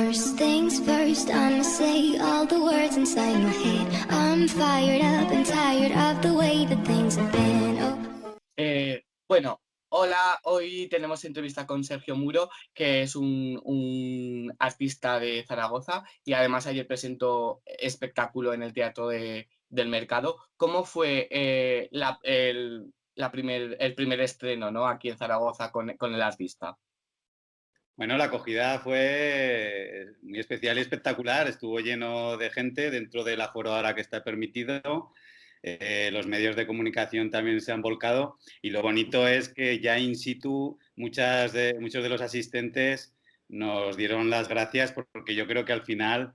First things first, I'ma say all the words inside my head. I'm fired up and tired of the way that things have been. Bueno, hola, hoy tenemos entrevista con Sergio Muro, que es un artista de Zaragoza y además ayer presentó espectáculo en el Teatro del Mercado. ¿Cómo fue el primer estreno, ¿no? Aquí en Zaragoza con el artista? Bueno, la acogida fue muy especial y espectacular. Estuvo lleno de gente dentro del aforo ahora que está permitido. Los medios de comunicación también se han volcado y lo bonito es que ya in situ muchos de los asistentes nos dieron las gracias porque yo creo que al final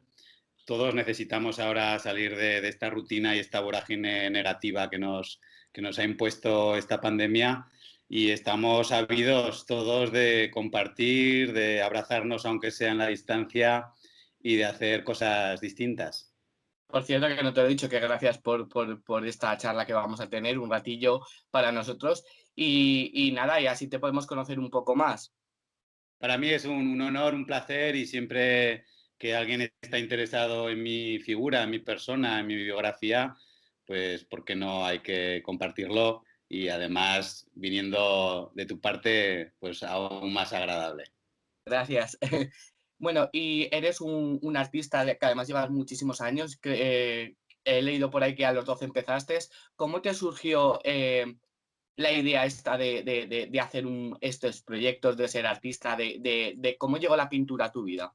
todos necesitamos ahora salir de esta rutina y esta vorágine negativa que nos ha impuesto esta pandemia y estamos ávidos todos de compartir, de abrazarnos aunque sea en la distancia y de hacer cosas distintas. Por cierto, que no te he dicho que gracias por esta charla que vamos a tener, un ratillo para nosotros y nada, y así te podemos conocer un poco más. Para mí es un honor, un placer y siempre que alguien está interesado en mi figura, en mi persona, en mi biografía, pues ¿por qué no hay que compartirlo? Y además, viniendo de tu parte, pues aún más agradable. Gracias. Bueno, y eres un artista que además llevas muchísimos años. He leído por ahí que a los 12 empezaste. ¿Cómo te surgió la idea esta de hacer estos proyectos, de ser artista, de cómo llegó la pintura a tu vida?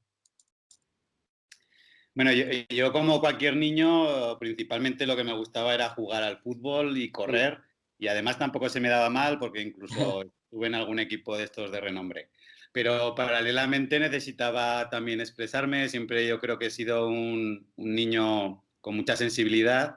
Bueno, yo como cualquier niño, principalmente lo que me gustaba era jugar al fútbol y correr. Y además tampoco se me daba mal porque incluso estuve en algún equipo de estos de renombre. Pero paralelamente necesitaba también expresarme. Siempre yo creo que he sido un niño con mucha sensibilidad.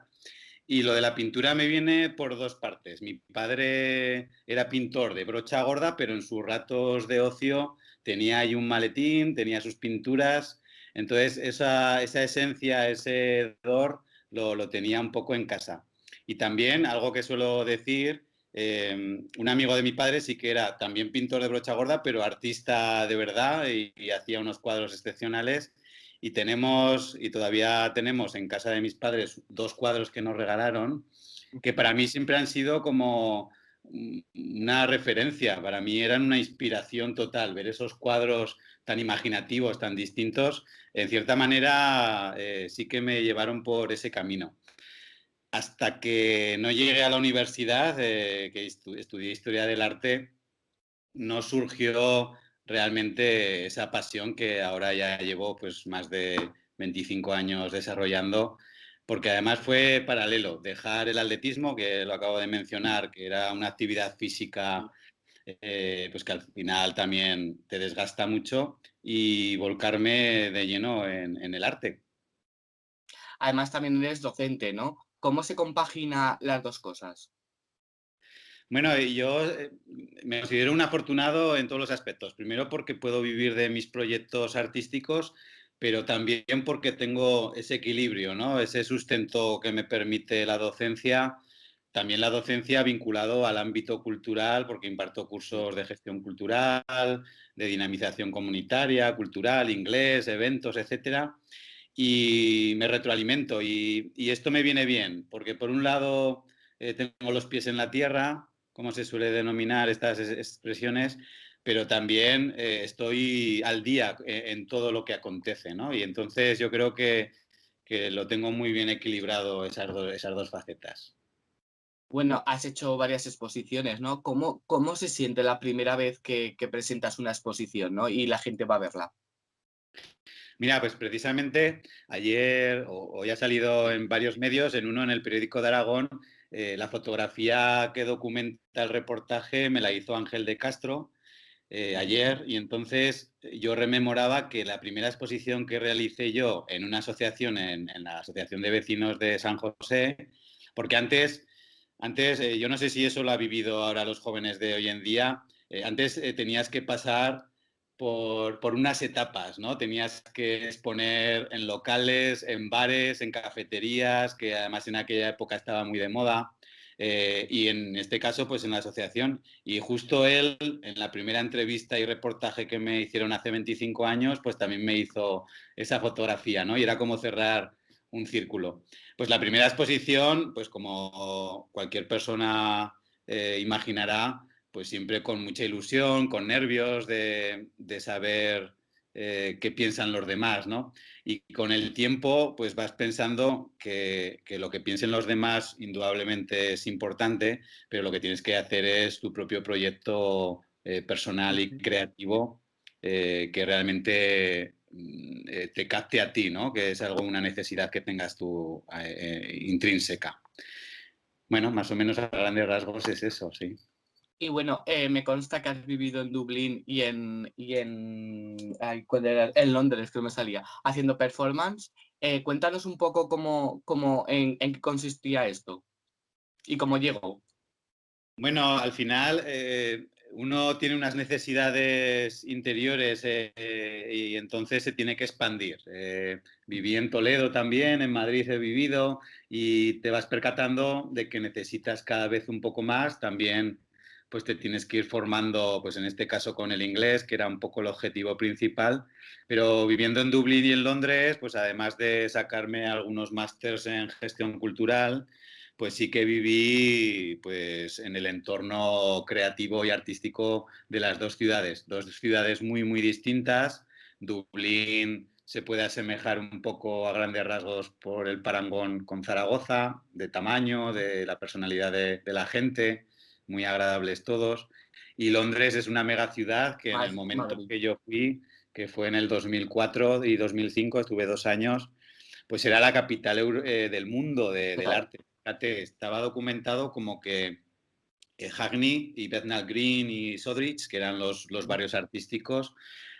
Y lo de la pintura me viene por dos partes. Mi padre era pintor de brocha gorda, pero en sus ratos de ocio tenía ahí un maletín, tenía sus pinturas. Entonces esa esencia, ese hedor, lo tenía un poco en casa. Y también algo que suelo decir, un amigo de mi padre sí que era también pintor de brocha gorda, pero artista de verdad y hacía unos cuadros excepcionales. Y todavía tenemos en casa de mis padres dos cuadros que nos regalaron, que para mí siempre han sido como una referencia, para mí eran una inspiración total, ver esos cuadros tan imaginativos, tan distintos, en cierta manera sí que me llevaron por ese camino. Hasta que no llegué a la universidad, que estudié Historia del Arte, no surgió realmente esa pasión que ahora ya llevo pues más de 25 años desarrollando, porque además fue paralelo, dejar el atletismo, que lo acabo de mencionar, que era una actividad física pues que al final también te desgasta mucho, y volcarme de lleno en el arte. Además también eres docente, ¿no? ¿Cómo se compagina las dos cosas? Bueno, y yo me considero un afortunado en todos los aspectos. Primero porque puedo vivir de mis proyectos artísticos, pero también porque tengo ese equilibrio, ¿no? Ese sustento que me permite la docencia. También la docencia vinculado al ámbito cultural, porque imparto cursos de gestión cultural, de dinamización comunitaria, cultural, inglés, eventos, etcétera. Y me retroalimento. Y esto me viene bien, porque por un lado tengo los pies en la tierra, como se suele denominar estas expresiones, pero también estoy al día en todo lo que acontece, ¿no? Y entonces yo creo que lo tengo muy bien equilibrado esas dos facetas. Bueno, has hecho varias exposiciones, ¿no? ¿Cómo se siente la primera vez que presentas una exposición, ¿no? Y la gente va a verla. Mira, pues precisamente ayer, hoy ha salido en varios medios, en uno en el periódico de Aragón, la fotografía que documenta el reportaje me la hizo Ángel de Castro ayer, y entonces yo rememoraba que la primera exposición que realicé yo en una asociación, en la Asociación de Vecinos de San José, porque antes yo no sé si eso lo ha vivido ahora los jóvenes de hoy en día, antes tenías que pasar por unas etapas, ¿no? Tenías que exponer en locales, en bares, en cafeterías, que además en aquella época estaba muy de moda. y en este caso, pues en la asociación. Y justo él, en la primera entrevista y reportaje que me hicieron hace 25 años, pues también me hizo esa fotografía, ¿no? Y era como cerrar un círculo. Pues la primera exposición, pues como cualquier persona imaginará, pues siempre con mucha ilusión, con nervios de saber qué piensan los demás, ¿no? Y con el tiempo, pues vas pensando que lo que piensen los demás indudablemente es importante, pero lo que tienes que hacer es tu propio proyecto personal y Ujú. creativo que realmente te capte a ti, ¿no? Que es algo, una necesidad que tengas tú intrínseca. Bueno, más o menos a grandes rasgos es eso, sí. Y bueno, me consta que has vivido en Dublín ay, ¿cuál era? En Londres, que no me salía, haciendo performance. Cuéntanos un poco en qué consistía esto y cómo llegó. Bueno, al final uno tiene unas necesidades interiores y entonces se tiene que expandir. Viví en Toledo también, en Madrid he vivido y te vas percatando de que necesitas cada vez un poco más. También pues te tienes que ir formando, pues en este caso con el inglés, que era un poco el objetivo principal. Pero viviendo en Dublín y en Londres, pues además de sacarme algunos másters en gestión cultural, pues sí que viví pues, en el entorno creativo y artístico de las dos ciudades muy, muy distintas. Dublín se puede asemejar un poco a grandes rasgos por el parangón con Zaragoza, de tamaño, de la personalidad de la gente, muy agradables todos. Y Londres es una megaciudad que en el Más momento Madrid. que yo fui, que fue en el 2004 y 2005, estuve 2 años, pues era la capital del mundo del Claro. arte. Fíjate, estaba documentado como que Hackney y Bethnal Green y Shoreditch, que eran los barrios artísticos,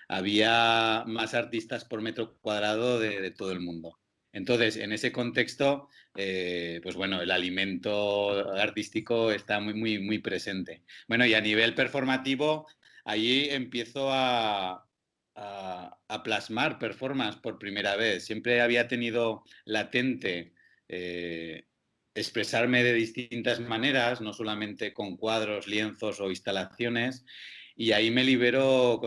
había más artistas por metro cuadrado de todo el mundo. Entonces, en ese contexto, pues bueno, el alimento artístico está muy, muy, muy presente. Bueno, y a nivel performativo, allí empiezo a plasmar performance por primera vez. Siempre había tenido latente expresarme de distintas maneras, no solamente con cuadros, lienzos o instalaciones, y ahí me libero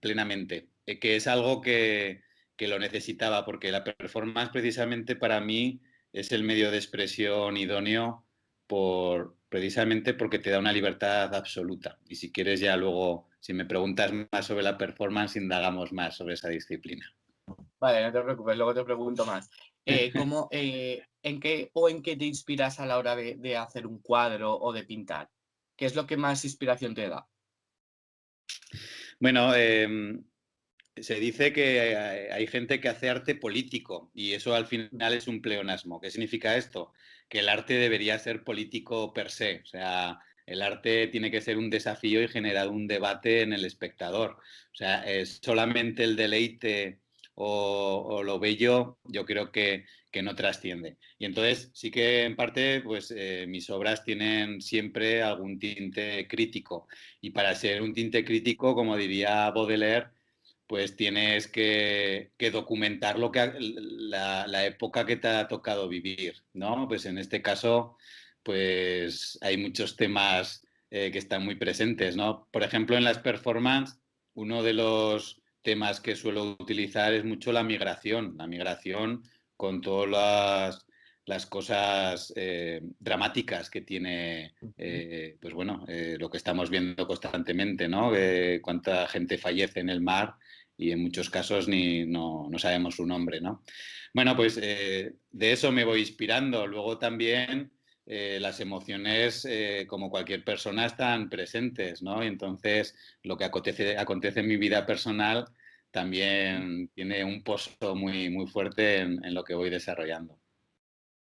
plenamente, que es algo que lo necesitaba, porque la performance precisamente para mí es el medio de expresión idóneo precisamente porque te da una libertad absoluta. Y si quieres ya luego, si me preguntas más sobre la performance, indagamos más sobre esa disciplina. Vale, no te preocupes, luego te pregunto más. ¿En qué te inspiras a la hora de hacer un cuadro o de pintar? ¿Qué es lo que más inspiración te da? Bueno, se dice que hay gente que hace arte político y eso al final es un pleonasmo. ¿Qué significa esto? Que el arte debería ser político per se. O sea, el arte tiene que ser un desafío y generar un debate en el espectador. O sea, es solamente el deleite o lo bello, yo creo que no trasciende. Y entonces sí que en parte, pues mis obras tienen siempre algún tinte crítico. Y para ser un tinte crítico, como diría Baudelaire, pues tienes que documentar la época que te ha tocado vivir, ¿no? Pues en este caso, pues hay muchos temas que están muy presentes, ¿no? Por ejemplo, en las performances, uno de los temas que suelo utilizar es mucho la migración con todas las cosas dramáticas que tiene, pues bueno, lo que estamos viendo constantemente, ¿no? Cuánta gente fallece en el mar y en muchos casos no sabemos su nombre, ¿no? Bueno, pues de eso me voy inspirando. Luego también las emociones, como cualquier persona, están presentes, ¿no? Y entonces lo que acontece en mi vida personal también tiene un pozo muy, muy fuerte en lo que voy desarrollando.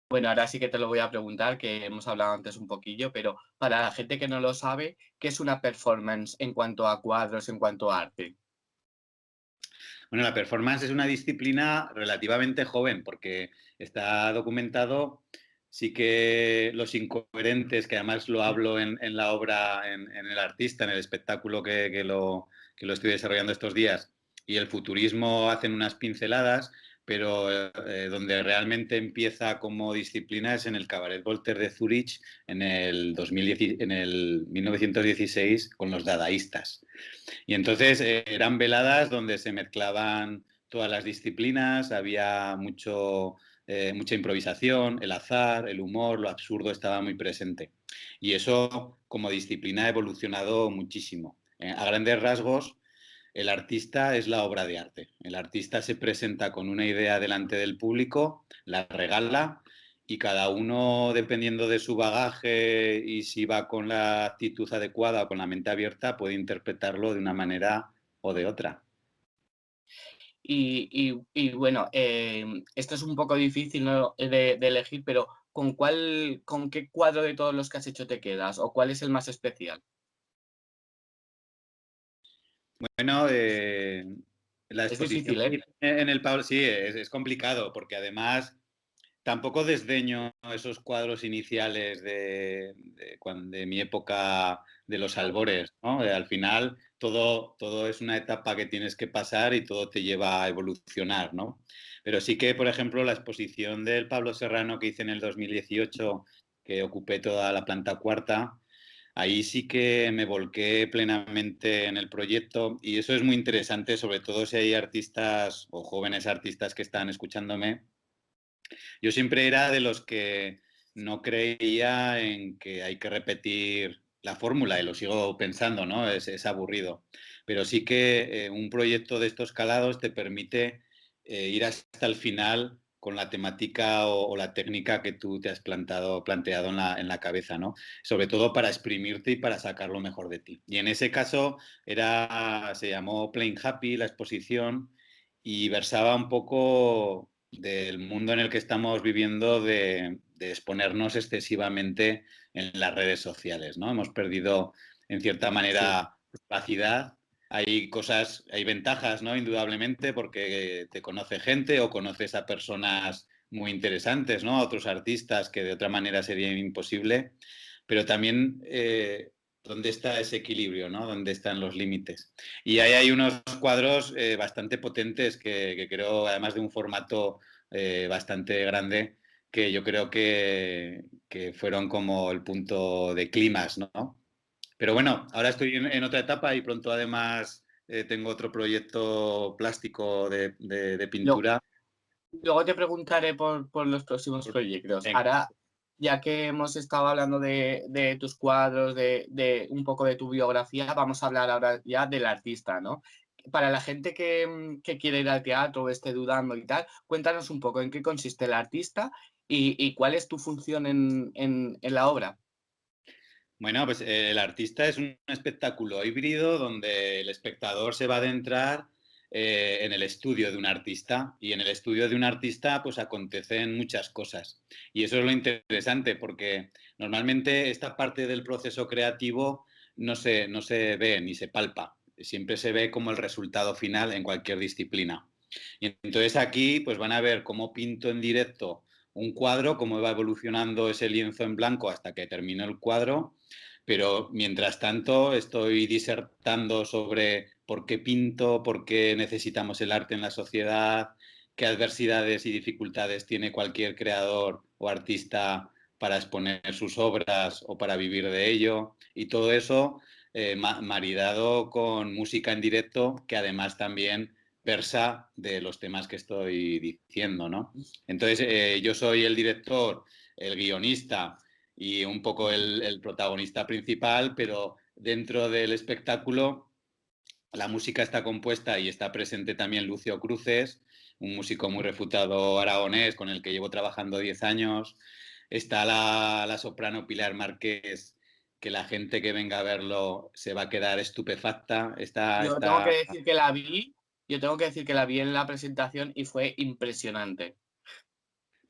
Bueno, ahora sí que te lo voy a preguntar, que hemos hablado antes un poquillo, pero para la gente que no lo sabe, ¿qué es una performance en cuanto a cuadros, en cuanto a arte? Bueno, la performance es una disciplina relativamente joven porque está documentado, sí que los incoherentes, que además lo hablo en la obra, en el artista, en el espectáculo que lo estoy desarrollando estos días, y el futurismo hacen unas pinceladas, pero donde realmente empieza como disciplina es en el Cabaret Voltaire de Zúrich en el 1916 con los dadaístas. Y entonces eran veladas donde se mezclaban todas las disciplinas, había mucha improvisación, el azar, el humor, lo absurdo estaba muy presente. Y eso como disciplina ha evolucionado muchísimo. A grandes rasgos, el artista es la obra de arte. El artista se presenta con una idea delante del público, la regala y cada uno, dependiendo de su bagaje y si va con la actitud adecuada o con la mente abierta, puede interpretarlo de una manera o de otra. Y bueno, esto es un poco difícil, ¿no? de elegir, pero ¿con qué cuadro de todos los que has hecho te quedas? ¿O cuál es el más especial? Bueno, la Es exposición difícil, que ¿eh? hice en el Pablo, sí, es complicado porque además tampoco desdeño esos cuadros iniciales de mi época de los albores, ¿no? Al final todo es una etapa que tienes que pasar y todo te lleva a evolucionar, ¿no? Pero sí que, por ejemplo, la exposición del Pablo Serrano que hice en el 2018, que ocupé toda la planta cuarta, ahí sí que me volqué plenamente en el proyecto y eso es muy interesante, sobre todo si hay artistas o jóvenes artistas que están escuchándome. Yo siempre era de los que no creía en que hay que repetir la fórmula y lo sigo pensando, ¿no? Es aburrido. Pero sí que un proyecto de estos calados te permite ir hasta el final con la temática o la técnica que tú te has planteado en la cabeza, ¿no? Sobre todo para exprimirte y para sacar lo mejor de ti. Y en ese caso se llamó Plain Happy la exposición y versaba un poco del mundo en el que estamos viviendo de exponernos excesivamente en las redes sociales, ¿no? Hemos perdido, en cierta Sí. manera, privacidad. Hay cosas, hay ventajas, ¿no? Indudablemente, porque te conoce gente o conoces a personas muy interesantes, ¿no? A otros artistas que de otra manera sería imposible. Pero también, ¿dónde está ese equilibrio, ¿no? ¿Dónde están los límites? Y ahí hay unos cuadros bastante potentes que creo, además de un formato bastante grande, que yo creo que fueron como el punto de clímax, ¿no? Pero bueno, ahora estoy en otra etapa y pronto además tengo otro proyecto plástico de Lo- pintura. Luego te preguntaré por los próximos proyectos. Venga, Ahora, ya que hemos estado hablando de tus cuadros, de un poco de tu biografía, vamos a hablar ahora ya del artista, ¿no? Para la gente que quiere ir al teatro o esté dudando y tal, cuéntanos un poco en qué consiste el artista y cuál es tu función en la obra. bueno, pues el artista es un espectáculo híbrido donde el espectador se va a adentrar en el estudio de un artista y en el estudio de un artista pues acontecen muchas cosas. Y eso es lo interesante porque normalmente esta parte del proceso creativo no se ve ni se palpa, siempre se ve como el resultado final en cualquier disciplina. Y entonces aquí pues van a ver cómo pinto en directo un cuadro, cómo va evolucionando ese lienzo en blanco hasta que termino el cuadro, pero mientras tanto estoy disertando sobre por qué pinto, por qué necesitamos el arte en la sociedad, qué adversidades y dificultades tiene cualquier creador o artista para exponer sus obras o para vivir de ello. Y todo eso maridado con música en directo, que además también versa de los temas que estoy diciendo, ¿no? Entonces, yo soy el director, el guionista y un poco el protagonista principal, pero dentro del espectáculo la música está compuesta y está presente también Lucio Cruces, un músico muy refutado aragonés con el que llevo trabajando 10 años. Está la soprano Pilar Márquez, que la gente que venga a verlo se va a quedar estupefacta. Yo tengo que decir que la vi, yo tengo que decir que la vi en la presentación y fue impresionante.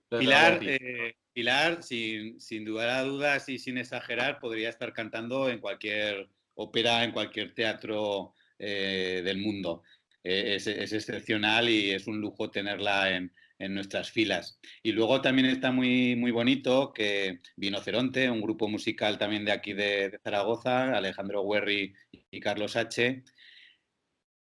Lo tengo que Pilar, decir. Pilar sin dudar a dudas y sin exagerar, podría estar cantando en cualquier ópera, en cualquier teatro del mundo. Es excepcional y es un lujo tenerla en nuestras filas. Y luego también está muy bonito que Vinoceronte, un grupo musical también de aquí de Zaragoza, Alejandro Guerri y Carlos H.,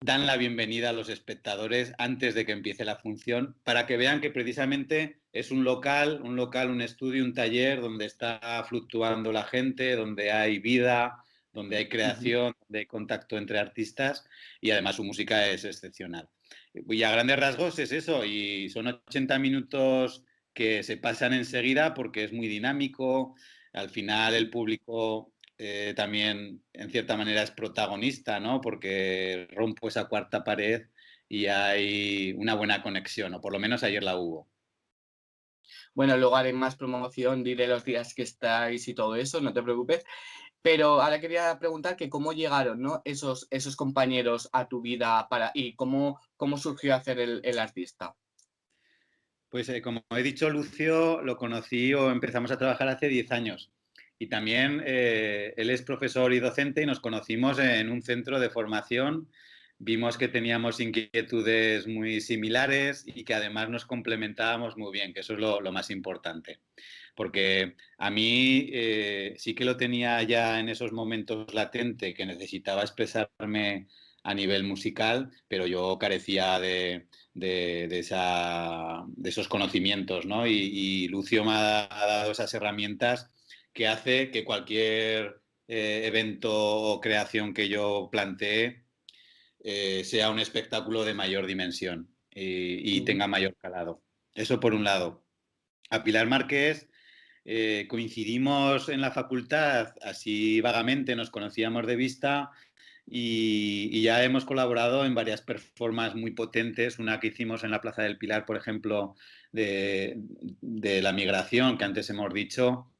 dan la bienvenida a los espectadores antes de que empiece la función, para que vean que precisamente es un local, un estudio, un taller donde está fluctuando la gente, donde hay vida, donde hay Ujú. creación, donde hay contacto entre artistas y además su música es excepcional. Y a grandes rasgos es eso, y son 80 minutos que se pasan enseguida porque es muy dinámico, al final el público también en cierta manera es protagonista, ¿no? Porque rompo esa cuarta pared y hay una buena conexión, o por lo menos ayer la hubo. Bueno, luego haré más promoción, diré los días que estáis y todo eso, no te preocupes. Pero ahora quería preguntar que cómo llegaron, ¿no? Esos compañeros a tu vida y cómo surgió hacer el artista. Pues como he dicho, Lucio lo conocí o empezamos a trabajar hace 10 años. Y también él es profesor y docente y nos conocimos en un centro de formación. Vimos que teníamos inquietudes muy similares y que además nos complementábamos muy bien, que eso es lo más importante. Porque a mí sí que lo tenía ya en esos momentos latente, que necesitaba expresarme a nivel musical, pero yo carecía de esos conocimientos, ¿no? Y Lucio me ha dado esas herramientas que hace que cualquier evento o creación que yo plantee sea un espectáculo de mayor dimensión y Ujú. tenga mayor calado. Eso por un lado. A Pilar Márquez coincidimos en la facultad, así vagamente nos conocíamos de vista y ya hemos colaborado en varias performances muy potentes. Una que hicimos en la Plaza del Pilar, por ejemplo, de la migración, que antes hemos dicho,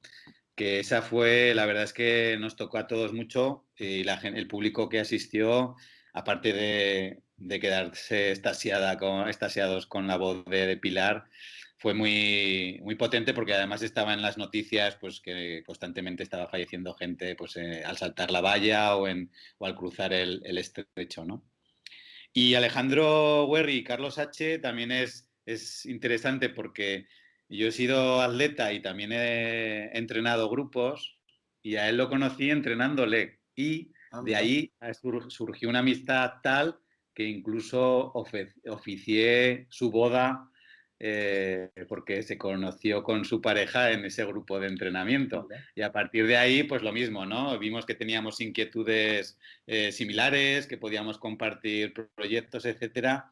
que esa fue, la verdad es que nos tocó a todos mucho y el público que asistió, aparte de quedarse estasiados con la voz de Pilar, fue muy, muy potente porque además estaba en las noticias pues que constantemente estaba falleciendo gente pues, al saltar la valla o al cruzar el estrecho, ¿no? Y Alejandro Werri y Carlos H. también es interesante porque yo he sido atleta y también he entrenado grupos y a él lo conocí entrenándole y Ah, de mira. ahí surgió una amistad tal que incluso oficié su boda porque se conoció con su pareja en ese grupo de entrenamiento. Mira. Y a partir de ahí, pues lo mismo, ¿no? Vimos que teníamos inquietudes similares, que podíamos compartir proyectos, etcétera.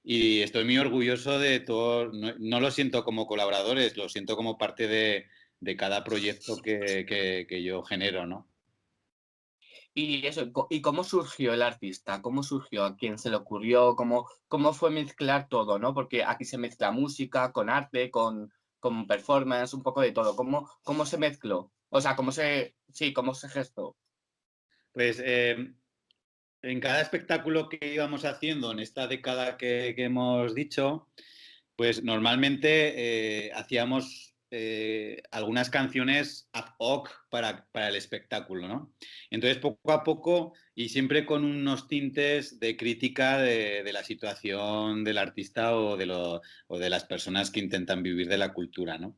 Y estoy muy orgulloso de todo, no lo siento como colaboradores, lo siento como parte de cada proyecto que yo genero, ¿no? Y eso, ¿y cómo surgió el artista? ¿Cómo surgió? ¿A quién se le ocurrió? ¿Cómo fue mezclar todo, ¿no? Porque aquí se mezcla música con arte, con performance, un poco de todo. ¿Cómo se mezcló? O sea, cómo se gestó. Pues en cada espectáculo que íbamos haciendo en esta década que hemos dicho, pues normalmente hacíamos algunas canciones ad hoc para el espectáculo, ¿no? Entonces, poco a poco y siempre con unos tintes de crítica de la situación del artista o de las personas que intentan vivir de la cultura, ¿no?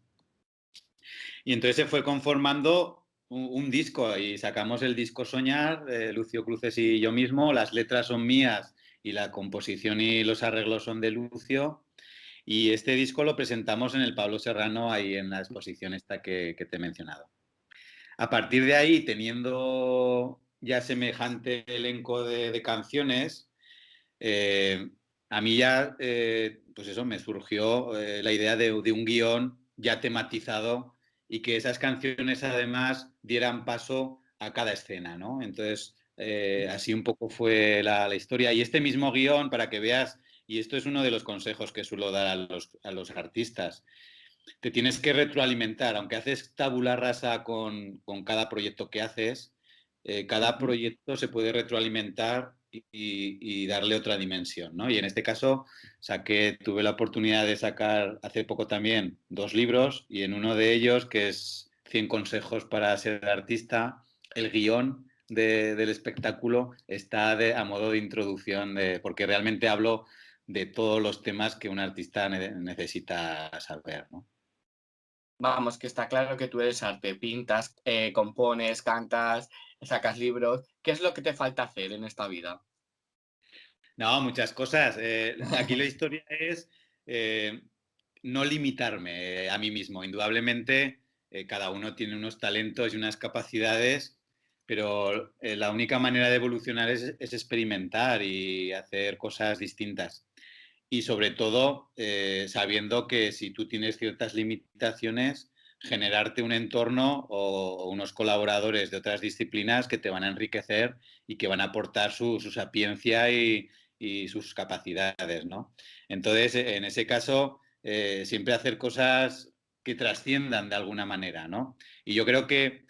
Y entonces se fue conformando un disco y sacamos el disco Soñar, Lucio Cruces y yo mismo, las letras son mías y la composición y los arreglos son de Lucio. Y este disco lo presentamos en el Pablo Serrano, ahí en la exposición esta que te he mencionado. A partir de ahí, teniendo ya semejante elenco de canciones, eh, a mí ya, pues eso, me surgió la idea de un guión ya tematizado y que esas canciones además dieran paso a cada escena, ¿no? Entonces, así un poco fue la historia. Y este mismo guión, para que veas, y esto es uno de los consejos que suelo dar a los artistas, te tienes que retroalimentar, aunque haces tabula rasa con cada proyecto que haces, cada Ujú. proyecto se puede retroalimentar y darle otra dimensión, ¿no? Y en este caso tuve la oportunidad de sacar hace poco también 2 libros y en uno de ellos, que es 100 consejos para ser artista, el guión del espectáculo está a modo de introducción, porque realmente hablo de todos los temas que un artista necesita saber, ¿no? Vamos, que está claro que tú eres arte, pintas, compones, cantas, sacas libros. ¿Qué es lo que te falta hacer en esta vida? No, muchas cosas. Aquí la historia es eh, no limitarme a mí mismo. Indudablemente, cada uno tiene unos talentos y unas capacidades, pero la única manera de evolucionar es experimentar y hacer cosas distintas. Y sobre todo, sabiendo que si tú tienes ciertas limitaciones, generarte un entorno o unos colaboradores de otras disciplinas que te van a enriquecer y que van a aportar su sapiencia y sus capacidades, ¿no? Entonces, en ese caso, siempre hacer cosas que trasciendan de alguna manera, ¿no? Y yo creo que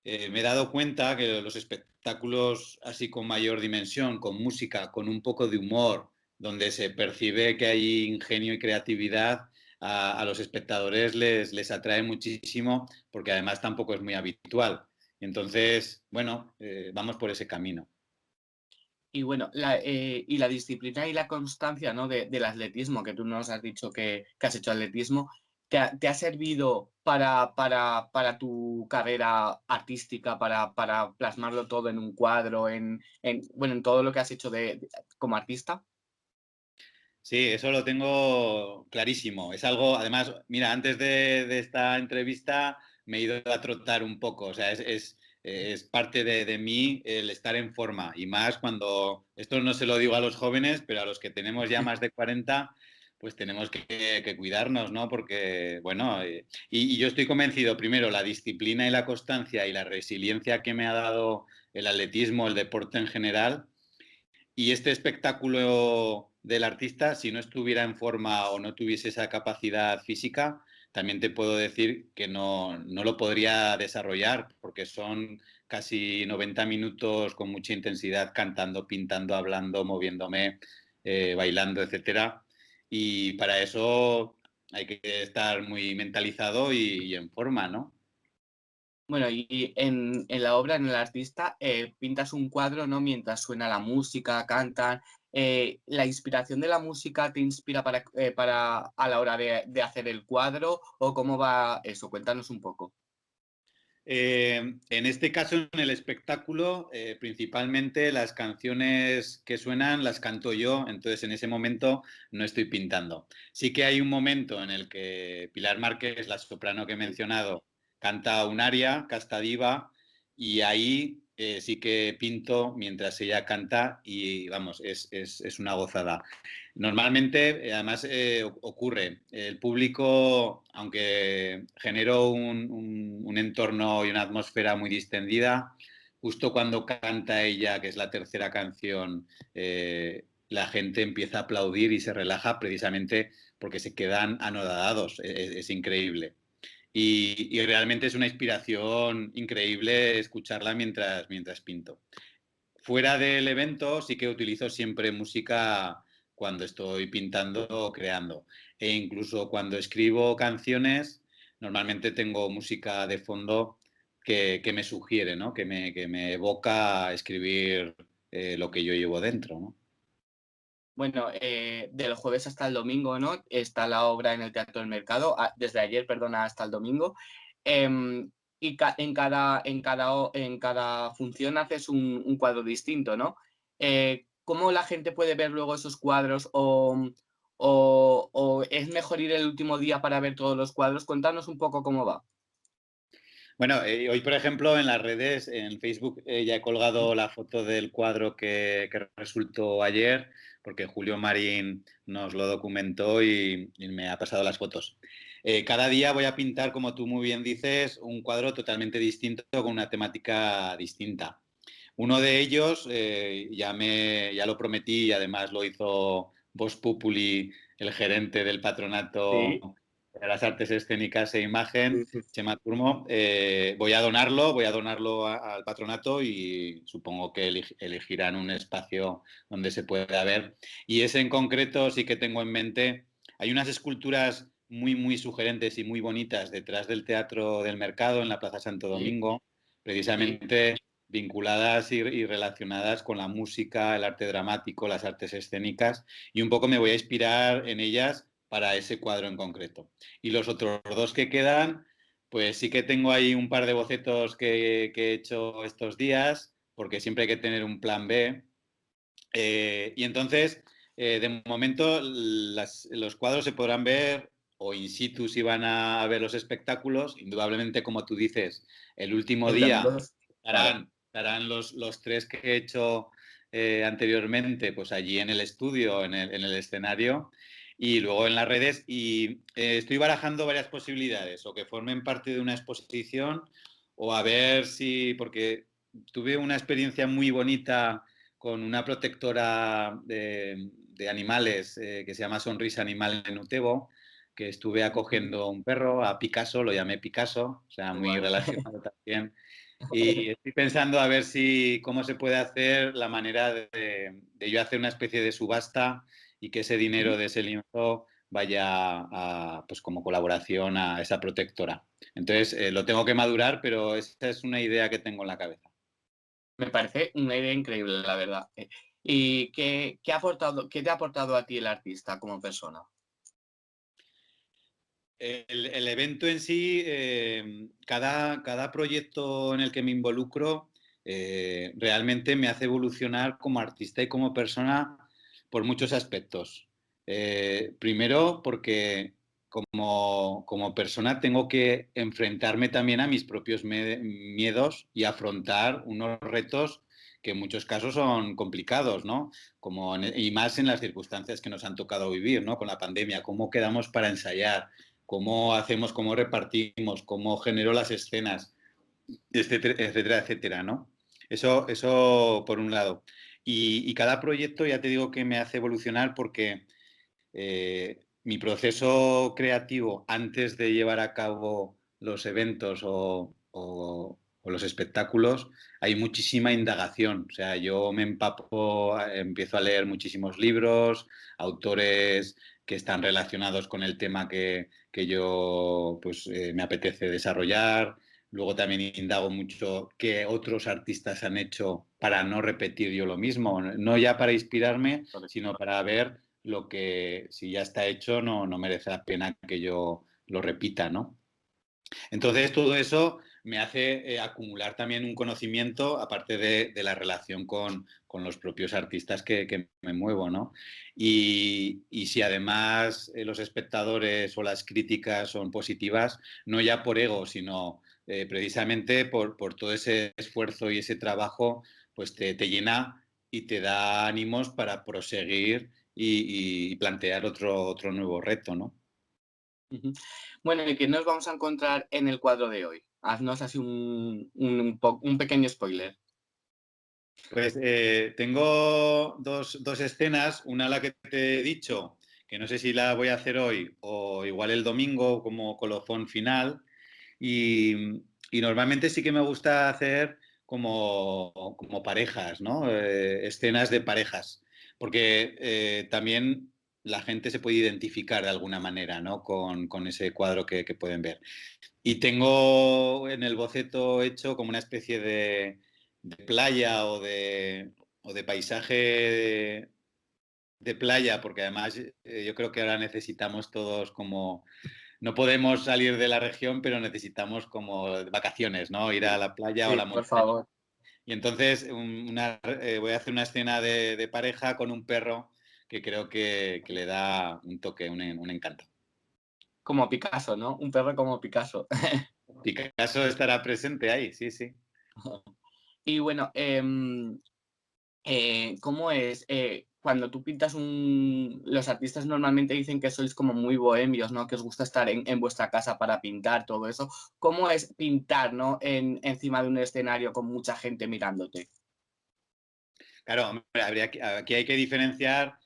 me he dado cuenta que los espectáculos así con mayor dimensión, con música, con un poco de humor, donde se percibe que hay ingenio y creatividad, a los espectadores les atrae muchísimo, porque además tampoco es muy habitual. Entonces, bueno, vamos por ese camino. Y bueno, y la disciplina y la constancia, ¿no? Del atletismo, que tú nos has dicho que has hecho atletismo, te ha servido para tu carrera artística, para plasmarlo todo en un cuadro, bueno, en todo lo que has hecho como artista? Sí, eso lo tengo clarísimo. Es algo, además, mira, antes de esta entrevista me he ido a trotar un poco. O sea, es parte de mí el estar en forma. Y más cuando, esto no se lo digo a los jóvenes, pero a los que tenemos ya más de 40, pues tenemos que cuidarnos, ¿no? Porque, bueno, y yo estoy convencido, primero, la disciplina y la constancia y la resiliencia que me ha dado el atletismo, el deporte en general y este espectáculo del artista, si no estuviera en forma o no tuviese esa capacidad física, también te puedo decir que no lo podría desarrollar, porque son casi 90 minutos con mucha intensidad, cantando, pintando, hablando, moviéndome, bailando, etcétera. Y para eso hay que estar muy mentalizado y en forma, ¿no? Bueno, y en la obra, en el artista, pintas un cuadro, ¿no? Mientras suena la música, cantan. ¿La inspiración de la música te inspira para a la hora de hacer el cuadro? ¿O cómo va eso? Cuéntanos un poco. En este caso, en el espectáculo, principalmente las canciones que suenan las canto yo, entonces en ese momento no estoy pintando. Sí que hay un momento en el que Pilar Márquez, la soprano que he mencionado, canta un aria, Casta Diva, y ahí sí que pinto mientras ella canta y vamos, es una gozada. Normalmente, además, ocurre, el público, aunque generó un entorno y una atmósfera muy distendida, justo cuando canta ella, que es la tercera canción, la gente empieza a aplaudir y se relaja precisamente porque se quedan anodadados. Es increíble. Y realmente es una inspiración increíble escucharla mientras pinto. Fuera del evento sí que utilizo siempre música cuando estoy pintando o creando. E incluso cuando escribo canciones, normalmente tengo música de fondo que me sugiere, ¿no? Que me evoca a escribir lo que yo llevo dentro, ¿no? Bueno, del jueves hasta el domingo, ¿no? Está la obra en el Teatro del Mercado, desde ayer, perdona, hasta el domingo. Em, y en cada función haces un cuadro distinto, ¿no? ¿Cómo la gente puede ver luego esos cuadros? ¿O es mejor ir el último día para ver todos los cuadros? Cuéntanos un poco cómo va. Bueno, hoy, por ejemplo, en las redes, en Facebook, ya he colgado la foto del cuadro que resultó ayer, porque Julio Marín nos lo documentó y me ha pasado las fotos. Cada día voy a pintar, como tú muy bien dices, un cuadro totalmente distinto, con una temática distinta. Uno de ellos, ya lo prometí y además lo hizo Vos Populi, el gerente del Sí, patronato de las artes escénicas e imagen, sí, sí. Chema Turmo. Voy a donarlo al patronato y supongo que elegirán un espacio donde se pueda ver. Y ese en concreto sí que tengo en mente. Hay unas esculturas muy, muy sugerentes y muy bonitas detrás del Teatro del Mercado en la Plaza Santo Sí, Domingo, sí. precisamente vinculadas y relacionadas con la música, el arte dramático, las artes escénicas, y un poco me voy a inspirar en ellas para ese cuadro en concreto. Y los otros dos que quedan, pues sí que tengo ahí un par de bocetos que he hecho estos días, porque siempre hay que tener un plan B. Y entonces, de momento, los cuadros se podrán ver o in situ si van a ver los espectáculos. Indudablemente, como tú dices, el último El día domingo, claro. estarán los tres que he hecho anteriormente, pues allí en el estudio, en el escenario, y luego en las redes. Y estoy barajando varias posibilidades, o que formen parte de una exposición, o a ver si, porque tuve una experiencia muy bonita con una protectora de animales que se llama Sonrisa Animal en Utebo, que estuve acogiendo un perro, a Picasso, lo llamé Picasso, o sea, Qué muy guay. relacionado también. Y estoy pensando a ver si cómo se puede hacer la manera de yo hacer una especie de subasta y que ese dinero de ese lienzo vaya pues como colaboración a esa protectora. Entonces, lo tengo que madurar, pero esa es una idea que tengo en la cabeza. Me parece una idea increíble, la verdad. ¿Y qué te ha aportado a ti el artista como persona? El evento en sí, cada proyecto en el que me involucro, realmente me hace evolucionar como artista y como persona por muchos aspectos. Primero, porque como persona tengo que enfrentarme también a mis propios miedos y afrontar unos retos que en muchos casos son complicados, ¿no? Y más en las circunstancias que nos han tocado vivir, ¿no? Con la pandemia, cómo quedamos para ensayar, cómo hacemos, cómo repartimos, cómo genero las escenas, etcétera, etcétera, etcétera, ¿no? Eso por un lado. Y cada proyecto ya te digo que me hace evolucionar porque mi proceso creativo antes de llevar a cabo los eventos o los espectáculos, hay muchísima indagación. O sea, yo me empapo, empiezo a leer muchísimos libros, autores que están relacionados con el tema que yo pues, me apetece desarrollar. Luego también indago mucho qué otros artistas han hecho para no repetir yo lo mismo, no ya para inspirarme, sino para ver lo que si ya está hecho no merece la pena que yo lo repita, ¿no? Entonces todo eso me hace acumular también un conocimiento, aparte de la relación con los propios artistas que me muevo, ¿no? Y si además los espectadores o las críticas son positivas, no ya por ego, sino precisamente por todo ese esfuerzo y ese trabajo, pues te llena y te da ánimos para proseguir y plantear otro nuevo reto, ¿no? Ujú. Bueno, ¿y qué nos vamos a encontrar en el cuadro de hoy? Haznos así un pequeño spoiler. Pues tengo dos escenas, una la que te he dicho, que no sé si la voy a hacer hoy o igual el domingo como colofón final, y, y normalmente sí que me gusta hacer como parejas, ¿no? Escenas de parejas, porque también la gente se puede identificar de alguna manera, ¿no? Con ese cuadro que pueden ver. Y tengo en el boceto hecho como una especie de playa o de paisaje de playa, porque además yo creo que ahora necesitamos todos como, no podemos salir de la región, pero necesitamos como vacaciones, ¿no? Ir a la playa o a Sí, la por montaña. favor. Y entonces voy a hacer una escena de pareja con un perro que creo que le da un toque, un encanto. Como Picasso, ¿no? Un perro como Picasso. Picasso estará presente ahí, sí, sí. Y bueno, ¿cómo es? Cuando tú pintas los artistas normalmente dicen que sois como muy bohemios, ¿no? Que os gusta estar en vuestra casa para pintar, todo eso. ¿Cómo es pintar, ¿no? Encima de un escenario con mucha gente mirándote? Claro, hombre, aquí hay que diferenciar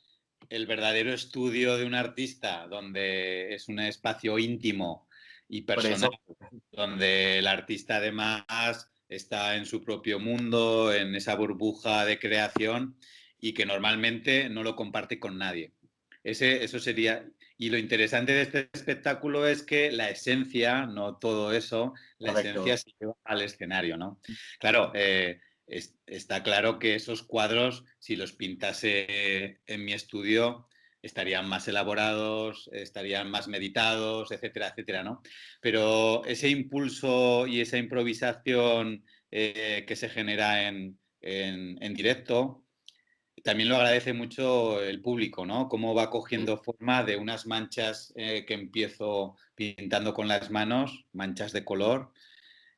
el verdadero estudio de un artista, donde es un espacio íntimo y Por personal, eso, donde el artista además está en su propio mundo, en esa burbuja de creación y que normalmente no lo comparte con nadie. Eso sería. Y lo interesante de este espectáculo es que la esencia, no todo eso, la esencia correcto. se lleva al escenario, ¿no? Claro, está claro que esos cuadros, si los pintase en mi estudio, estarían más elaborados, estarían más meditados, etcétera, etcétera, ¿no? Pero ese impulso y esa improvisación que se genera en directo también lo agradece mucho el público, ¿no? Cómo va cogiendo forma de unas manchas que empiezo pintando con las manos, manchas de color,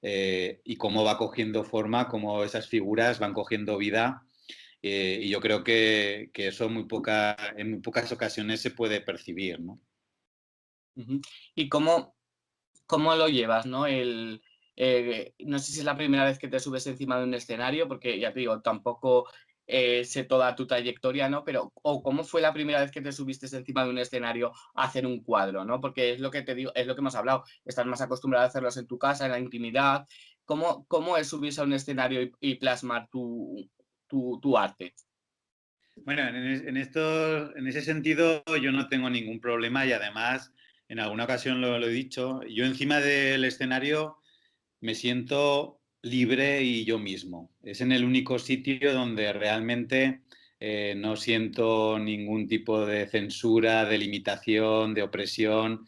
y cómo va cogiendo forma, cómo esas figuras van cogiendo vida. Y yo creo que eso en muy pocas ocasiones se puede percibir, ¿no? Ujú. ¿Y cómo lo llevas, no? No sé si es la primera vez que te subes encima de un escenario, porque ya te digo, tampoco sé toda tu trayectoria, ¿no? Pero, o cómo fue la primera vez que te subiste encima de un escenario a hacer un cuadro, ¿no? Porque es lo que te digo, es lo que hemos hablado, estás más acostumbrado a hacerlos en tu casa, en la intimidad. ¿Cómo es subirse a un escenario y plasmar tu arte? Bueno, en ese sentido yo no tengo ningún problema y además en alguna ocasión lo he dicho, yo encima del escenario me siento libre y yo mismo. Es en el único sitio donde realmente no siento ningún tipo de censura, de limitación, de opresión,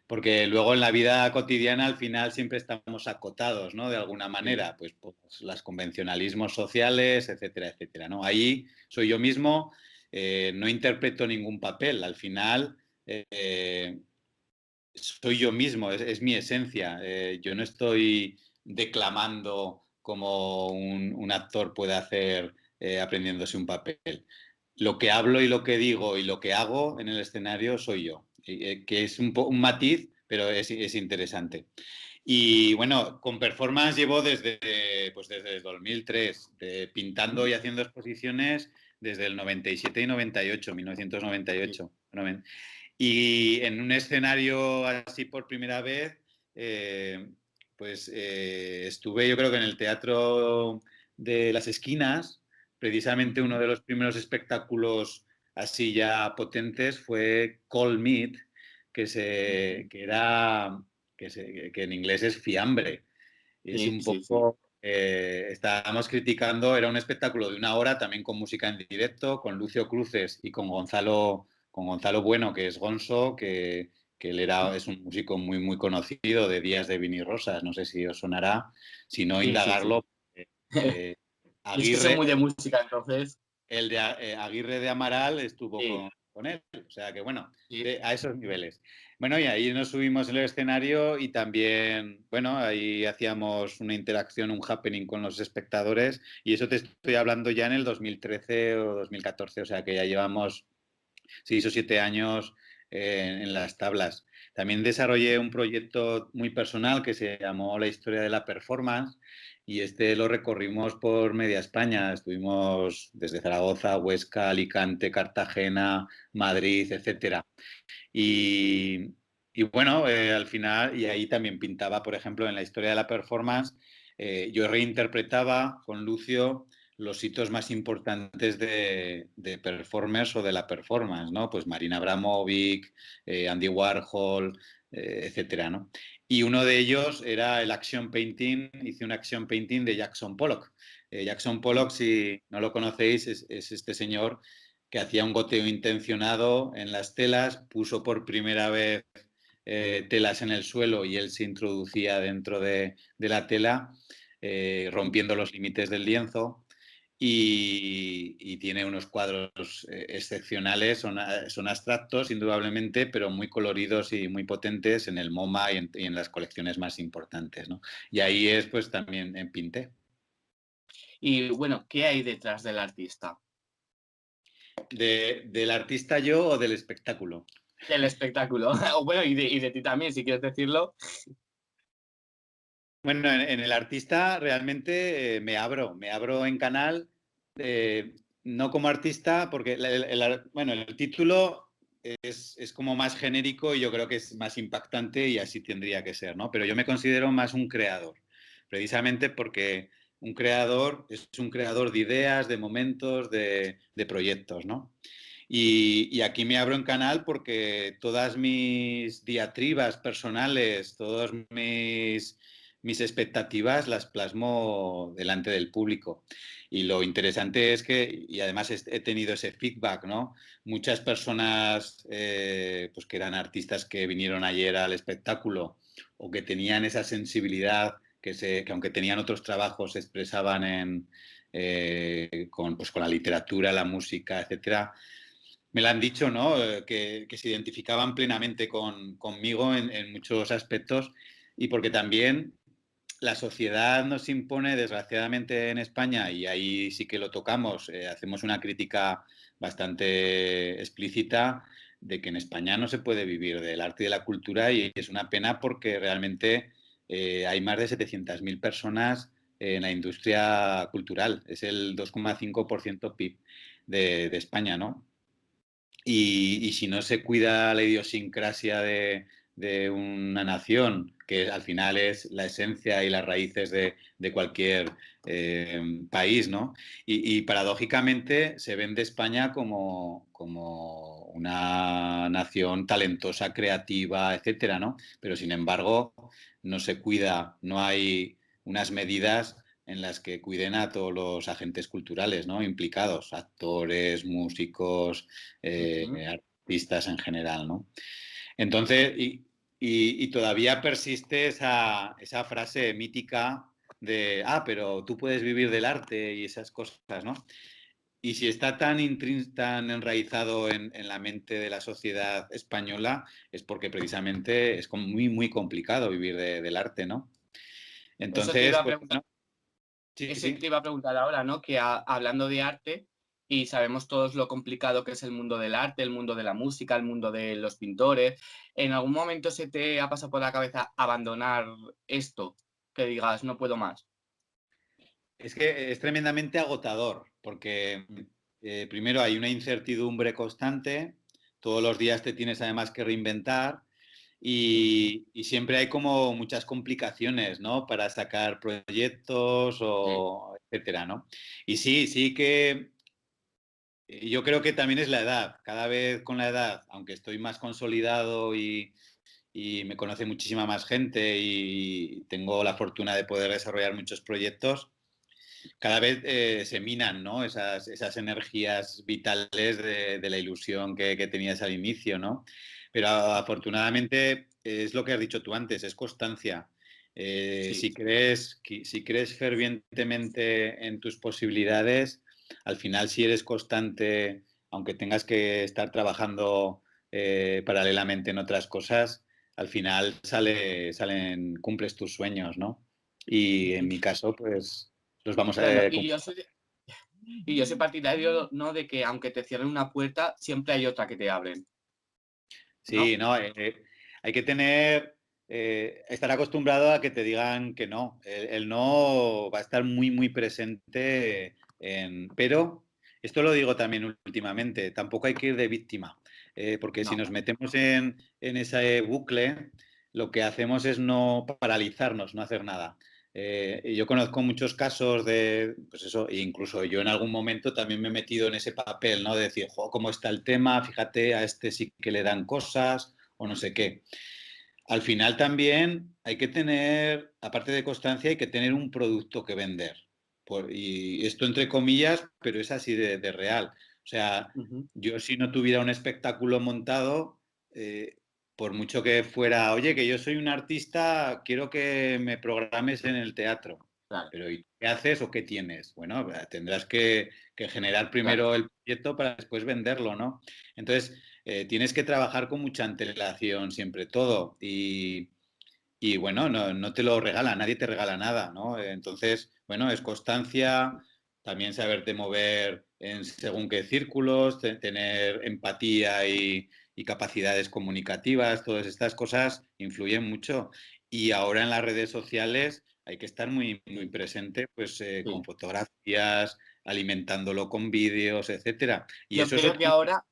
porque luego en la vida cotidiana al final siempre estamos acotados, ¿no? De alguna Sí. manera, pues por los convencionalismos sociales, etcétera, etcétera, ¿no? Ahí soy yo mismo, no interpreto ningún papel. Al final soy yo mismo, es mi esencia. Yo no estoy declamando como un actor puede hacer aprendiéndose un papel. Lo que hablo y lo que digo y lo que hago en el escenario soy yo, que es un matiz, pero es interesante. Y bueno, con performance llevo desde el 2003, pintando y haciendo exposiciones desde el 97 y 98, Sí. 1998. Y en un escenario así por primera vez, eh, estuve yo creo que en el Teatro de las Esquinas, precisamente uno Ujú. de los primeros espectáculos así ya potentes fue Cold Meat, Ujú. que en inglés es fiambre. Es Sí, un sí, sí. poco, estábamos criticando, era un espectáculo de una hora, también con música en directo, con Lucio Cruces y con Gonzalo Bueno, que es Gonzo, que es un músico muy, muy conocido de Días de Vini Rosas, no sé si os sonará, si no, Sí, sí, sí. indagarlo. eh, eh, Y es que soy Aguirre, muy de música, entonces, Aguirre de Amaral estuvo sí, con él, o sea que bueno, sí. a esos niveles. Bueno, y ahí nos subimos en el escenario y también, bueno, ahí hacíamos una interacción, un happening con los espectadores y eso te estoy hablando ya en el 2013 o 2014, o sea que ya llevamos 6 o 7 años en las tablas. También desarrollé un proyecto muy personal que se llamó La historia de la performance y este lo recorrimos por media España. Estuvimos desde Zaragoza, Huesca, Alicante, Cartagena, Madrid, etcétera. Y, y bueno, al final, y ahí también pintaba, por ejemplo, en la historia de la performance, yo reinterpretaba con Lucio los hitos más importantes de performers o de la performance, ¿no? Pues Marina Abramovic, Andy Warhol, etcétera, ¿no? Y uno de ellos era el action painting, hice un action painting de Jackson Pollock. Jackson Pollock, si no lo conocéis, es este señor que hacía un goteo intencionado en las telas, puso por primera vez telas en el suelo y él se introducía dentro de la tela, rompiendo los límites del lienzo. Y tiene unos cuadros excepcionales, son abstractos indudablemente, pero muy coloridos y muy potentes en el MoMA y en las colecciones más importantes, ¿no? Y ahí es pues también en Pinté. Y bueno, ¿qué hay detrás del artista? ¿Del artista yo o del espectáculo? Del espectáculo. O bueno, y de ti también, si quieres decirlo. Bueno, en el artista realmente me abro en canal, no como artista, porque bueno, el título es como más genérico y yo creo que es más impactante y así tendría que ser, ¿no? Pero yo me considero más un creador, precisamente porque un creador es un creador de ideas, de momentos, de proyectos, ¿no? Y aquí me abro en canal porque todas mis diatribas personales, todos mis expectativas las plasmo delante del público. Y lo interesante es que, y además he tenido ese feedback, ¿no? Muchas personas pues que eran artistas que vinieron ayer al espectáculo o que tenían esa sensibilidad que aunque tenían otros trabajos se expresaban pues, con la literatura, la música, etcétera. Me lo han dicho, ¿no? Que se identificaban plenamente conmigo en muchos aspectos y porque también la sociedad nos impone, desgraciadamente en España, y ahí sí que lo tocamos, hacemos una crítica bastante explícita de que en España no se puede vivir del arte y de la cultura y es una pena porque realmente hay más de 700.000 personas en la industria cultural, es el 2,5% PIB de España, ¿no? Y si no se cuida la idiosincrasia de una nación, que al final es la esencia y las raíces de cualquier país, ¿no? Y paradójicamente se vende España como una nación talentosa, creativa, etcétera, ¿no? Pero sin embargo no se cuida, no hay unas medidas en las que cuiden a todos los agentes culturales, ¿no? Implicados, actores, músicos, Ujú. artistas en general, ¿no? Entonces, y todavía persiste esa frase mítica de, pero tú puedes vivir del arte y esas cosas, ¿no? Y si está tan enraizado en la mente de la sociedad española, es porque precisamente es muy, muy complicado vivir del arte, ¿no? Eso te Entonces, iba a pues preguntar. bueno, sí, Ese sí. te iba a preguntar ahora, ¿no? Que hablando de arte, y sabemos todos lo complicado que es el mundo del arte, el mundo de la música, el mundo de los pintores, ¿en algún momento se te ha pasado por la cabeza abandonar esto? Que digas, no puedo más. Es que es tremendamente agotador, porque primero hay una incertidumbre constante, todos los días te tienes además que reinventar y siempre hay como muchas complicaciones, ¿no? Para sacar proyectos Sí. o etcétera, ¿no? Y sí, sí que yo creo que también es la edad. Cada vez con la edad, aunque estoy más consolidado y me conoce muchísima más gente y tengo la fortuna de poder desarrollar muchos proyectos, cada vez se minan, ¿no? Esas energías vitales de la ilusión que tenías al inicio, ¿no? Pero afortunadamente es lo que has dicho tú antes, es constancia. Sí. Si crees fervientemente en tus posibilidades, al final si eres constante, aunque tengas que estar trabajando paralelamente en otras cosas, al final cumples tus sueños, ¿no? Y en Ujú. mi caso, pues los vamos a Claro, cumplir. y yo soy partidario, ¿no? De que aunque te cierren una puerta, siempre hay otra que te abren, ¿no? Sí, no, hay que estar acostumbrado a que te digan que no. El no va a estar muy, muy presente, pero esto lo digo también últimamente, tampoco hay que ir de víctima, porque si No. nos metemos en ese bucle, lo que hacemos es no paralizarnos, no hacer nada. Y yo conozco muchos casos pues eso, e incluso yo en algún momento también me he metido en ese papel, ¿no? De decir, jo, ¿cómo está el tema? Fíjate, a este sí que le dan cosas o no sé qué. Al final también hay que tener, aparte de constancia, hay que tener un producto que vender. Y esto entre comillas, pero es así de real. O sea, Ujú. yo si no tuviera un espectáculo montado, eh, por mucho que fuera, oye, que yo soy un artista, quiero que me programes en el teatro. Claro, Pero ¿y qué haces o qué tienes? Bueno, tendrás que generar claro. primero el proyecto para después venderlo, ¿no? Entonces, tienes que trabajar con mucha antelación siempre todo y bueno, no te lo regala, nadie te regala nada, ¿no? Entonces, bueno, es constancia, también saberte mover en según qué círculos, tener empatía y capacidades comunicativas, todas estas cosas influyen mucho. Y ahora en las redes sociales hay que estar muy, muy presente, pues con Sí. fotografías, alimentándolo con vídeos, etcétera. Y Yo eso es creo otro. que ahora,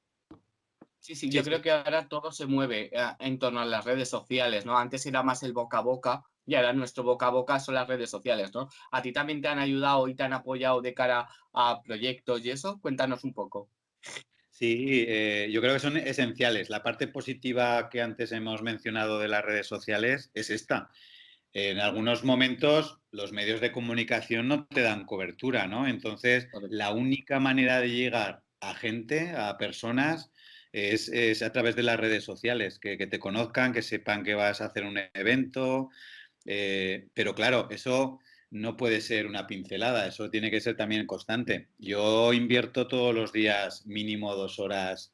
sí, sí, Sí, yo sí. creo que ahora todo se mueve en torno a las redes sociales, ¿no? Antes era más el boca a boca y ahora nuestro boca a boca son las redes sociales, ¿no? ¿A ti también te han ayudado y te han apoyado de cara a proyectos y eso? Cuéntanos un poco. Sí, yo creo que son esenciales. La parte positiva que antes hemos mencionado de las redes sociales es esta. En algunos momentos los medios de comunicación no te dan cobertura, ¿no? Entonces, Correcto. la única manera de llegar a gente, a personas, es a través de las redes sociales, que te conozcan, que sepan que vas a hacer un evento, pero claro, eso no puede ser una pincelada, eso tiene que ser también constante. Yo invierto todos los días mínimo 2 horas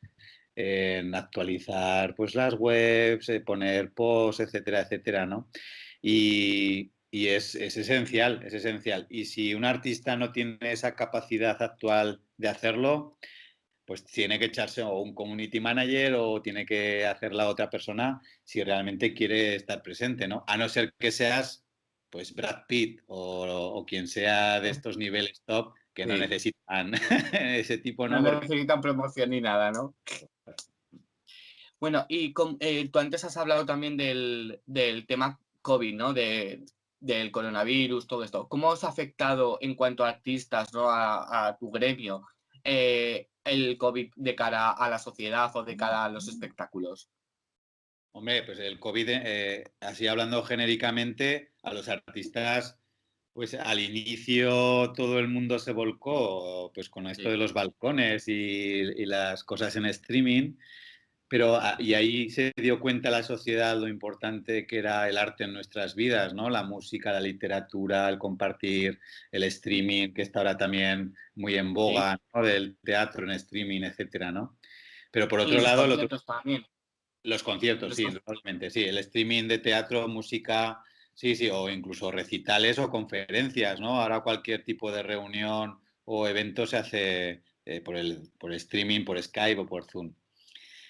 en actualizar pues las webs, poner posts, etcétera, etcétera, ¿no? Y es esencial, es esencial. Y si un artista no tiene esa capacidad actual de hacerlo, pues tiene que echarse o un community manager o tiene que hacer la otra persona si realmente quiere estar presente, ¿no? A no ser que seas, pues, Brad Pitt o quien sea de estos niveles top que no Sí, necesitan ese tipo, no ¿no? Porque necesitan promoción ni nada, ¿no? Bueno, y tú antes has hablado también del tema COVID, ¿no? Del coronavirus, todo esto. ¿Cómo os ha afectado en cuanto a artistas, ¿no? A tu gremio, el COVID de cara a la sociedad o de cara a los espectáculos? hombre, pues el COVID, así hablando genéricamente, a los artistas, pues al inicio todo el mundo se volcó, pues con esto de Sí. los balcones y las cosas en streaming, pero y ahí se dio cuenta la sociedad lo importante que era el arte en nuestras vidas, ¿no? La música, la literatura, el compartir, el streaming, que está ahora también muy en Sí. boga, ¿no? Del teatro en streaming, etcétera, ¿no? Pero por Y otro los lado, el otro conciertos también. los conciertos, Los sí, con- totalmente, sí. El streaming de teatro, música, sí, sí, o incluso recitales o conferencias, ¿no? Ahora cualquier tipo de reunión o evento se hace por streaming, por Skype o por Zoom.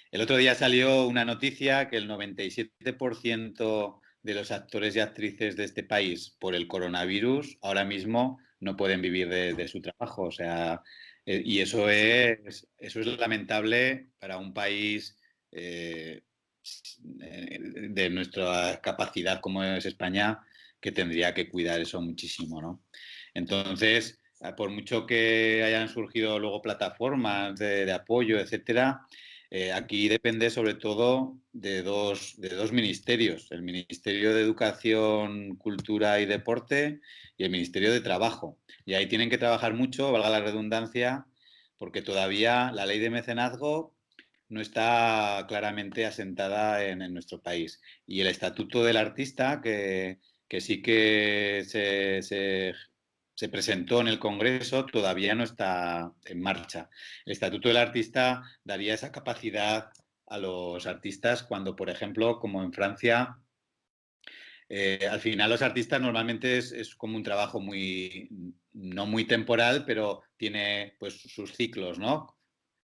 El otro día salió una noticia que el 97% de los actores y actrices de este país, por el coronavirus, ahora mismo no pueden vivir de su trabajo. O sea, y eso es lamentable para un país eh, de nuestra capacidad como es España, que tendría que cuidar eso muchísimo, ¿no? Entonces, por mucho que hayan surgido luego plataformas de apoyo, etcétera, aquí depende sobre todo de dos ministerios, el Ministerio de Educación, Cultura y Deporte y el Ministerio de Trabajo. Y ahí tienen que trabajar mucho, valga la redundancia, porque todavía la ley de mecenazgo no está claramente asentada en nuestro país. Y el Estatuto del Artista, que sí que se presentó en el Congreso, todavía no está en marcha. El Estatuto del Artista daría esa capacidad a los artistas cuando, por ejemplo, como en Francia, al final los artistas normalmente es como un trabajo muy, no muy temporal, pero tiene pues sus ciclos, ¿no?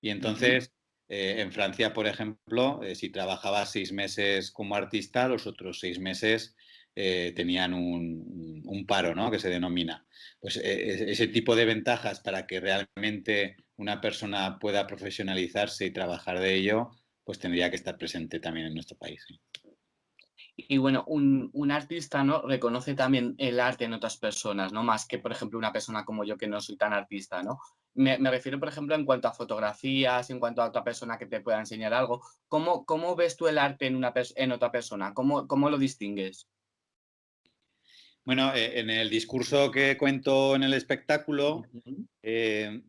Y Ujú. entonces, en Francia, por ejemplo, si trabajabas 6 meses como artista, los otros 6 meses tenían un paro, ¿no? Que se denomina. Pues ese tipo de ventajas para que realmente una persona pueda profesionalizarse y trabajar de ello, pues tendría que estar presente también en nuestro país. Sí. Y bueno, un artista, ¿no? Reconoce también el arte en otras personas, ¿no? Más que, por ejemplo, una persona como yo que no soy tan artista, ¿no? Me refiero, por ejemplo, en cuanto a fotografías, en cuanto a otra persona que te pueda enseñar algo. ¿Cómo ves tú el arte en otra persona? ¿Cómo lo distingues? Bueno, en el discurso que cuento en el espectáculo, Ujú. eh,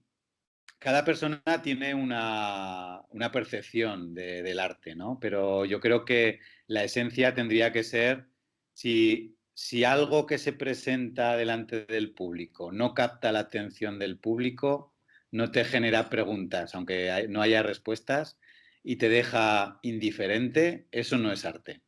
cada persona tiene una percepción del arte, ¿no? Pero yo creo que la esencia tendría que ser si algo que se presenta delante del público no capta la atención del público, no te genera preguntas, aunque no haya respuestas, y te deja indiferente, eso no es arte.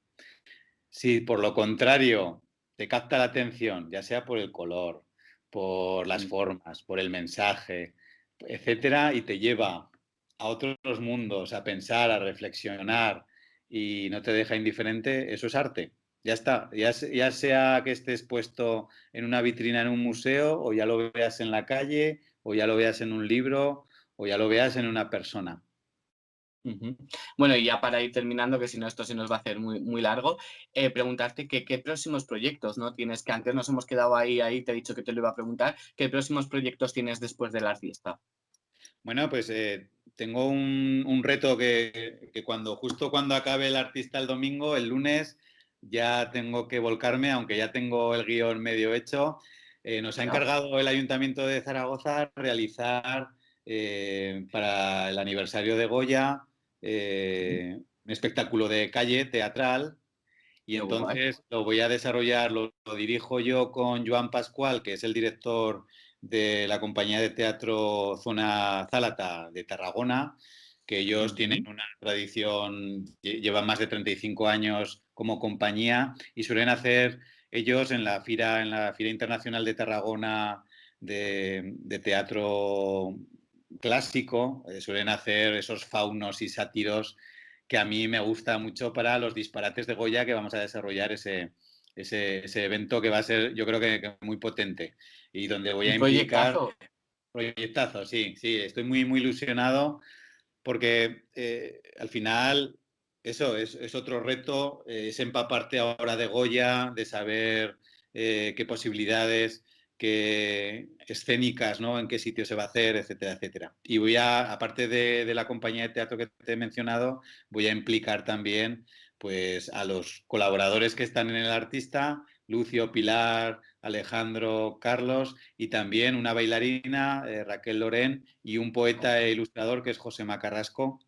Si por lo contrario te capta la atención, ya sea por el color, por las Mm. formas, por el mensaje, etcétera, y te lleva a otros mundos, a pensar, a reflexionar y no te deja indiferente, eso es arte. Ya está. Ya sea que estés puesto en una vitrina en un museo, o ya lo veas en la calle, o ya lo veas en un libro, o ya lo veas en una persona. Ujú. Bueno, y ya para ir terminando, que si no esto se nos va a hacer muy largo, preguntarte qué próximos proyectos, ¿no? Tienes, que antes nos hemos quedado ahí, te he dicho que te lo iba a preguntar, ¿qué próximos proyectos tienes después de la fiesta? Bueno, pues tengo un reto que justo cuando acabe el artista el domingo, el lunes, ya tengo que volcarme, aunque ya tengo el guión medio hecho. Nos ha Venga. encargado el Ayuntamiento de Zaragoza realizar para el aniversario de Goya un espectáculo de calle teatral Y Qué guay. entonces lo voy a desarrollar, lo dirijo yo con Joan Pascual, que es el director de la compañía de teatro Zona Zálata de Tarragona, que ellos tienen Ujú. una tradición, llevan más de 35 años como compañía y suelen hacer ellos en la Fira Internacional de Tarragona de teatro clásico, suelen hacer esos faunos y sátiros que a mí me gusta mucho para los disparates de Goya que vamos a desarrollar ese evento que va a ser, yo creo que muy potente y donde voy Un a implicar proyectazo. proyectazos, sí, sí, estoy muy, muy ilusionado porque al final eso es otro reto, es empaparte ahora de Goya, de saber qué posibilidades, qué escénicas, ¿no? En qué sitio se va a hacer, etcétera, etcétera. Y voy a, aparte de la compañía de teatro que te he mencionado, voy a implicar también pues a los colaboradores que están en el artista, Lucio, Pilar, Alejandro, Carlos, y también una bailarina, Raquel Lorén, y un poeta e ilustrador que es José Macarrasco,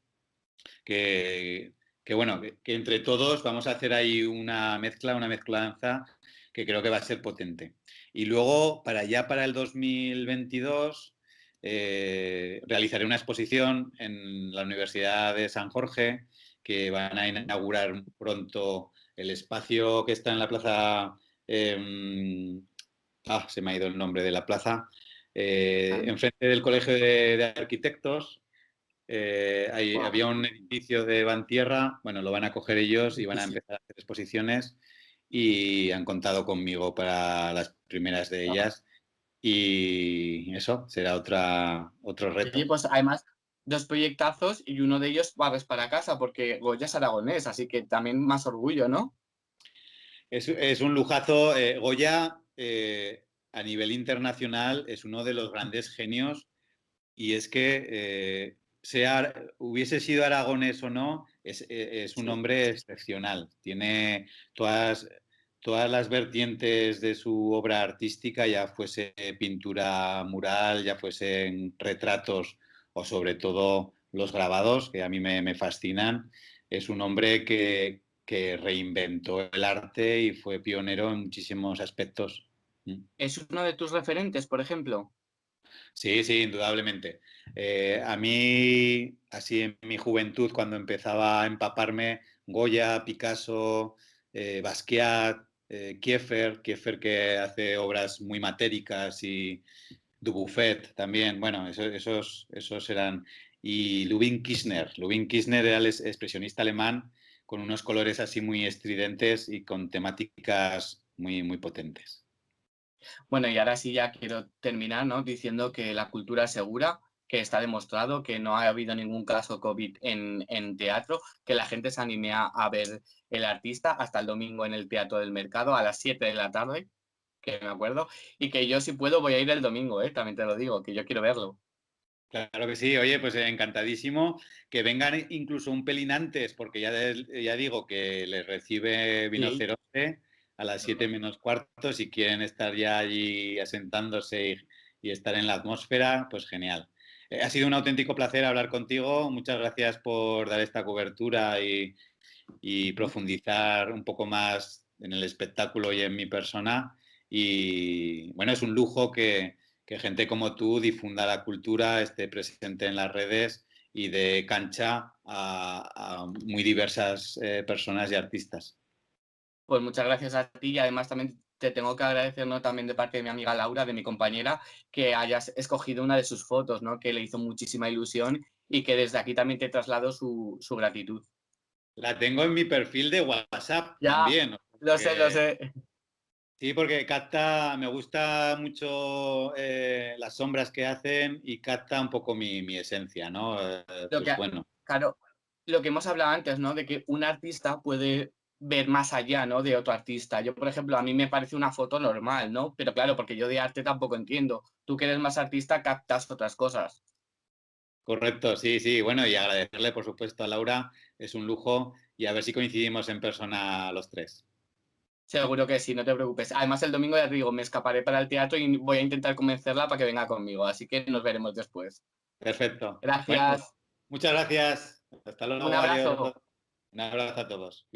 que, que bueno, que entre todos vamos a hacer ahí una mezclanza que creo que va a ser potente. Y luego, para el 2022, realizaré una exposición en la Universidad de San Jorge, que van a inaugurar pronto el espacio que está en la plaza. Se me ha ido el nombre de la plaza. Ah, Enfrente del Colegio de Arquitectos, guau. había un edificio de Bantierra, bueno, lo van a coger ellos y Sí, van a sí. empezar a hacer exposiciones y han contado conmigo para las primeras de ellas y eso será otro Oye, reto. pues además, dos proyectazos y uno de ellos barres para casa, porque Goya es aragonés, así que también más orgullo, ¿no? Es un lujazo. Goya, a nivel internacional, es uno de los grandes genios y es que hubiese sido aragonés o no, es un Sí. hombre excepcional. Tiene todas, todas las vertientes de su obra artística, ya fuese pintura mural, ya fuesen retratos o sobre todo los grabados, que a mí me fascinan. Es un hombre que reinventó el arte y fue pionero en muchísimos aspectos. Mm. ¿Es uno de tus referentes, por ejemplo? Sí, sí, indudablemente. A mí, así en mi juventud, cuando empezaba a empaparme, Goya, Picasso, Basquiat, Kiefer que hace obras muy matéricas, y Dubuffet también, bueno, esos eran. Y Lubin Kirchner. Lubin Kirchner era el expresionista alemán con unos colores así muy estridentes y con temáticas muy, muy potentes. Bueno, y ahora sí ya quiero terminar, ¿no? Diciendo que la cultura es segura, que está demostrado que no ha habido ningún caso COVID en teatro, que la gente se anime a ver el artista hasta el domingo en el Teatro del Mercado a las 7 de la tarde, que me acuerdo, y que yo si puedo voy a ir el domingo, ¿eh? También te lo digo, que yo quiero verlo. Claro que sí, oye, pues encantadísimo que vengan incluso un pelín antes, porque ya digo que les recibe Sí. Vinocerote a las 7 menos cuarto, si quieren estar ya allí asentándose y estar en la atmósfera, pues genial. Ha sido un auténtico placer hablar contigo, muchas gracias por dar esta cobertura y profundizar un poco más en el espectáculo y en mi persona. Y bueno, es un lujo que gente como tú difunda la cultura, esté presente en las redes y dé cancha a muy diversas personas y artistas. Pues muchas gracias a ti y además también te tengo que agradecer, ¿no? También de parte de mi amiga Laura, de mi compañera, que hayas escogido una de sus fotos, ¿no? Que le hizo muchísima ilusión y que desde aquí también te traslado su gratitud. La tengo en mi perfil de WhatsApp Ya, también. O sea lo que sé. sí, porque capta, me gusta mucho las sombras que hacen y capta un poco mi esencia, ¿no? Lo Pues que, bueno, claro, lo que hemos hablado antes, ¿no? De que un artista puede ver más allá, ¿no? De otro artista. Yo, por ejemplo, a mí me parece una foto normal, ¿no? Pero claro, porque yo de arte tampoco entiendo. Tú que eres más artista, captas otras cosas. correcto, sí, sí. Bueno, y agradecerle, por supuesto, a Laura, es un lujo y a ver si coincidimos en persona los tres. Seguro que sí, no te preocupes. Además, el domingo ya te digo, me escaparé para el teatro y voy a intentar convencerla para que venga conmigo, así que nos veremos después. Perfecto. Bueno, Gracias, muchas gracias. Hasta un luego, adiós. abrazo. Un abrazo a todos.